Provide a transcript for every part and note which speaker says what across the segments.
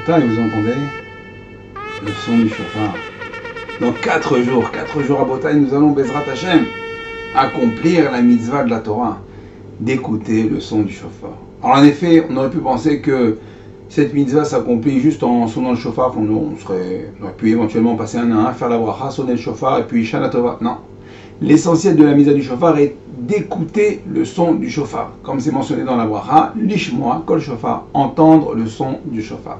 Speaker 1: Rabotai, vous entendez le son du chauffard. Dans 4 jours Rabotai, nous allons, Bezrat Hashem, accomplir la mitzvah de la Torah, d'écouter le son du chauffard. Alors en effet, on aurait pu penser que cette mitzvah s'accomplit juste en sonnant le chauffard, on aurait pu éventuellement passer un à un, faire la bracha, sonner le chauffard et puis Shana Tova. Non. L'essentiel de la mitzvah du chauffard est d'écouter le son du chauffard. Comme c'est mentionné dans la bracha, lishmoa kol shofar, entendre le son du chauffard.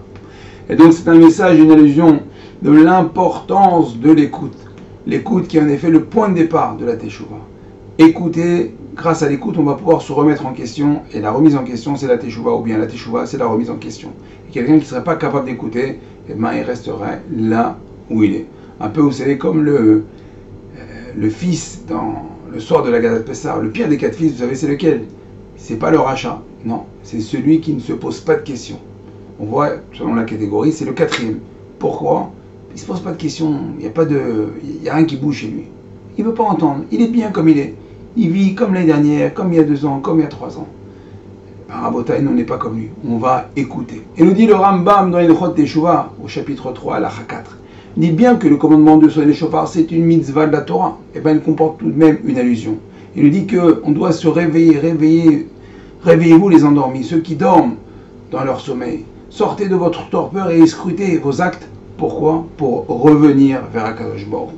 Speaker 1: Et donc c'est un message, une allusion de l'importance de l'écoute. L'écoute qui est en effet le point de départ de la teshuva. Écouter, grâce à l'écoute, on va pouvoir se remettre en question, et la remise en question c'est la teshuva, ou bien la teshuva c'est la remise en question. Et quelqu'un qui ne serait pas capable d'écouter, eh ben, il resterait là où il est. Un peu, vous savez, comme le fils dans le soir de la Gazat Pessah, le pire des 4 fils, vous savez c'est lequel? C'est pas le rachat, non, c'est celui qui ne se pose pas de questions. On voit, selon la catégorie, c'est le 4e. Pourquoi? Il ne se pose pas de questions, il n'y a rien qui bouge chez lui. Il ne veut pas entendre, il est bien comme il est. Il vit comme l'année dernière, comme il y a 2 ans, comme il y a 3 ans. Rabotai, nous, on n'est pas comme lui, on va écouter. Et nous dit le Rambam dans Ilchot Teshuvah, au chapitre 3, à l'Acha 4, il dit bien que le commandement de sonner le chauffard, c'est une mitzvah de la Torah. Et bien, il comporte tout de même une allusion. Il nous dit qu'on doit se réveiller, réveillez-vous les endormis, ceux qui dorment dans leur sommeil. Sortez de votre torpeur et scrutez vos actes. Pourquoi? Pour revenir vers Akadosh Baruch.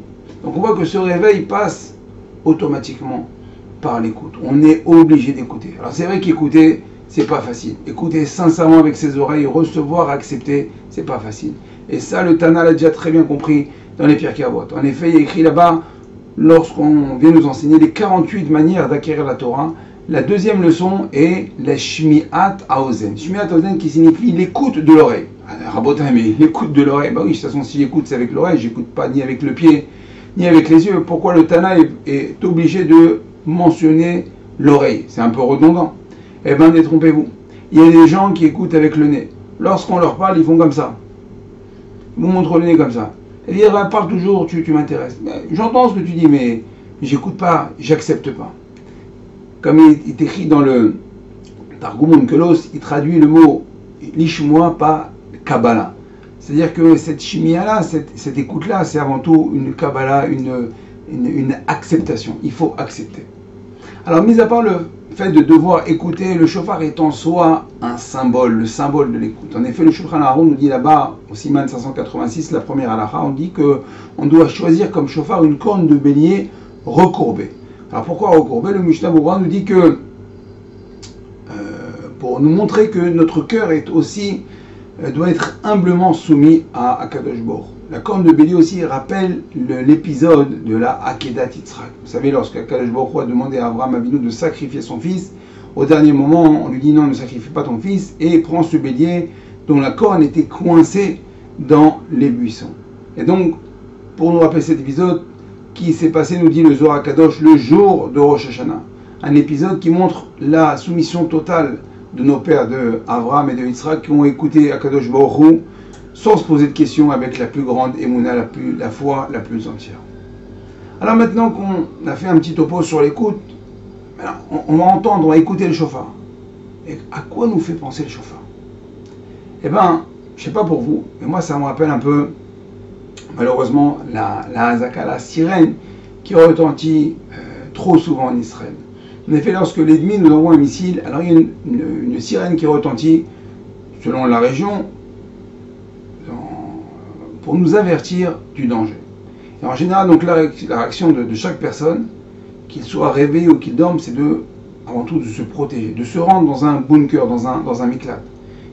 Speaker 1: Donc on voit que ce réveil passe automatiquement par l'écoute. On est obligé d'écouter. Alors c'est vrai qu'écouter, c'est pas facile. Écouter sincèrement avec ses oreilles, recevoir, accepter, c'est pas facile. Et ça, le Tana l'a déjà très bien compris dans les Pirkei Avot. En effet, il est écrit là-bas, lorsqu'on vient nous enseigner les 48 manières d'acquérir la Torah, la deuxième leçon est la Shmi'at Haozen. Shmi'at Haozen qui signifie l'écoute de l'oreille. Rabotai, mais l'écoute de l'oreille, bah oui, de toute façon, si j'écoute, c'est avec l'oreille, j'écoute pas ni avec le pied, ni avec les yeux. Pourquoi le Tana est obligé de mentionner l'oreille? C'est un peu redondant. Eh bien, détrompez-vous. Il y a des gens qui écoutent avec le nez. Lorsqu'on leur parle, ils font comme ça. Ils vous montrent le nez comme ça. Et ils parle toujours, tu m'intéresses. J'entends ce que tu dis, mais j'écoute pas, j'accepte pas. Comme il est écrit dans le Targum Onkelos, il traduit le mot lishmoa par Kabbalah. C'est-à-dire que cette chimia-là, cette écoute-là, c'est avant tout une Kabbalah, une acceptation. Il faut accepter. Alors, mis à part le fait de devoir écouter, le chauffard est en soi un symbole, le symbole de l'écoute. En effet, le Shulchan Aruch nous dit là-bas, au Siman 586, la première halakha, on dit qu'on doit choisir comme chauffard une corne de bélier recourbée. Alors pourquoi recourbée? Le Mishnah Berurah nous dit que, pour nous montrer que notre cœur est aussi, doit être humblement soumis à Akadosh Baruch. La corne de bélier aussi rappelle l'épisode de la Akedat Yitzhak. Vous savez, lorsque Akadosh Baruch Hu a demandé à Abraham Avinu de sacrifier son fils, au dernier moment, on lui dit non, ne sacrifie pas ton fils, et prend ce bélier dont la corne était coincée dans les buissons. Et donc, pour nous rappeler cet épisode qui s'est passé, nous dit le Zohar Kadosh, le jour de Rosh Hashanah. Un épisode qui montre la soumission totale de nos pères, de Abraham et de Yitzhak, qui ont écouté Akadosh Baruch Hu sans se poser de questions, avec la plus grande émouna, la foi la plus entière. Alors maintenant qu'on a fait un petit topo sur l'écoute, on va entendre, on va écouter le chauffard. Et à quoi nous fait penser le chauffard? Eh bien, je ne sais pas pour vous, mais moi ça me rappelle un peu, malheureusement, la Hazaka, la sirène qui retentit trop souvent en Israël. En effet, lorsque l'ennemi nous envoie un missile, alors il y a une sirène qui retentit, selon la région, pour nous avertir du danger. Et en général, donc, la réaction de chaque personne, qu'il soit réveillé ou qu'il dorme, c'est avant tout de se protéger, de se rendre dans un bunker, dans un miklat.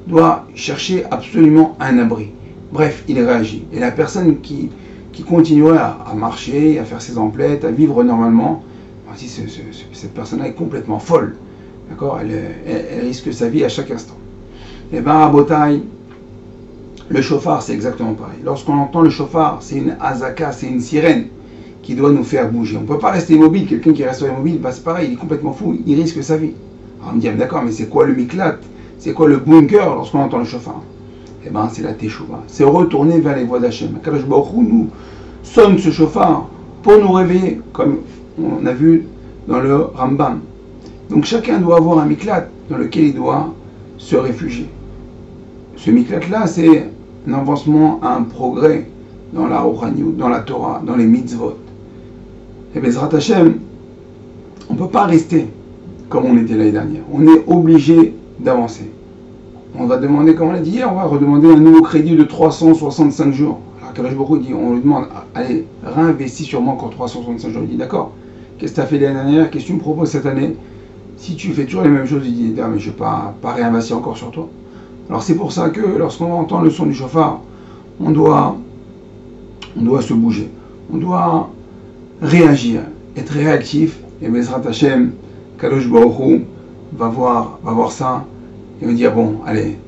Speaker 1: Il doit chercher absolument un abri. Bref, il réagit. Et la personne qui continuerait à marcher, à faire ses emplettes, à vivre normalement, si cette personne-là est complètement folle. D'accord, elle risque sa vie à chaque instant. Et bien, à Botaï, le chauffard, c'est exactement pareil. Lorsqu'on entend le chauffard, c'est une azaka, c'est une sirène qui doit nous faire bouger. On ne peut pas rester immobile. Quelqu'un qui reste immobile, c'est pareil, il est complètement fou, il risque sa vie. Alors on me dit, d'accord, mais c'est quoi le miklat? C'est quoi le bunker lorsqu'on entend le chauffard? Eh bien, c'est la teshuva. C'est retourner vers les voies d'Hachem. Akadosh Baruch Hu nous sonne ce chauffard pour nous réveiller, comme on a vu dans le Rambam. Donc chacun doit avoir un miklat dans lequel il doit se réfugier. Ce miklat-là, c'est un avancement, un progrès dans la Rouhaniout, dans la Torah, dans les mitzvot. Et Bezrat Hashem, on ne peut pas rester comme on était l'année dernière. On est obligé d'avancer. On va demander, comme on l'a dit hier, on va redemander un nouveau crédit de 365 jours. Alors Kadosh Baruch Hu dit, on lui demande, allez, réinvestis sur moi encore 365 jours. Il dit, d'accord, qu'est-ce que tu as fait l'année dernière, qu'est-ce que tu me proposes cette année? Si tu fais toujours les mêmes choses, il dit, ah, mais je ne vais pas réinvestir encore sur toi. Alors c'est pour ça que lorsqu'on entend le son du chauffard, on doit se bouger, on doit réagir, être réactif, et Bezrat Hashem, Kadosh Baruch Hu va voir ça, et va dire, bon, allez,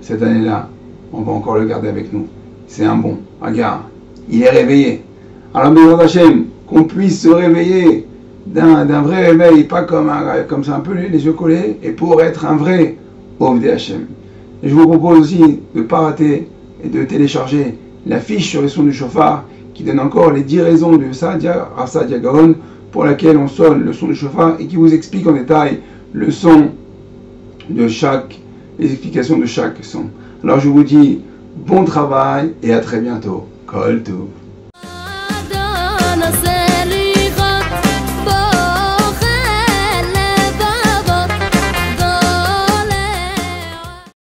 Speaker 1: cette année-là, on va encore le garder avec nous. C'est un bon, regarde, il est réveillé. Alors Bezrat Hashem, qu'on puisse se réveiller d'un vrai réveil, pas comme ça un peu les yeux collés, et pour être un vrai Ovdei Hashem. Et je vous propose aussi de ne pas rater et de télécharger la fiche sur les sons du chauffard qui donne encore les 10 raisons de Rav Saadia Gaon pour laquelle on sonne le son du chauffard et qui vous explique en détail le son de les explications de chaque son. Alors je vous dis bon travail et à très bientôt. Kol Tov.